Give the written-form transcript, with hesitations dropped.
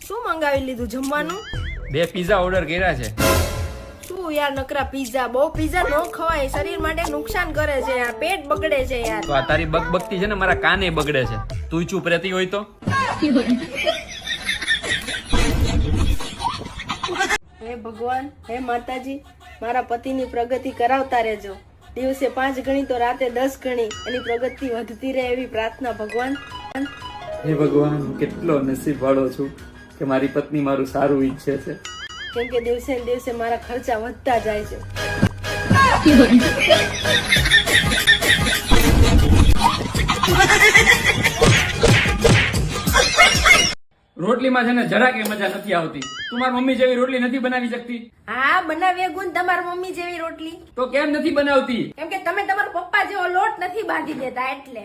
શું મંગાવી લીધું જમવાનું? 2 પિઝા ઓર્ડર કર્યા છે. શું યાર નકરા પિઝા, બહુ પિઝા ન ખવાય, શરીર માટે નુકસાન કરે છે યાર, પેટ બગડે છે યાર. તો આ તારી બકબકતી છે ને મારા કાને બગડે છે. તું ચૂપ રહેતી હોય તો. હે ભગવાન, હે માતાજી, મારા પતિની પ્રગતિ કરાવતા રહેજો. દિવસે 5 ગણી તો રાતે 10 ગણી એની પ્રગતિ વધતી રહે એવી પ્રાર્થના ભગવાન. હે ભગવાન, હું કેટલો નસીબ વાળો છું કે મારી પત્ની મારું સારું ઈચ્છે છે. કેમ કે દિવસે ને દિવસે મારા ખર્ચા વધતા જાય છે. રોટલીમાં છે ને જરાક એ મજા નથી આવતી. તું મારી મમ્મી જેવી રોટલી નથી બનાવી શકતી? હા, બનાવીએ ગુણ તમારા મમ્મી જેવી રોટલી. તો કેમ નથી બનાવતી? કેમ કે તમે તમારા પપ્પા જેવો લોટ નથી બાંધી દેતા એટલે.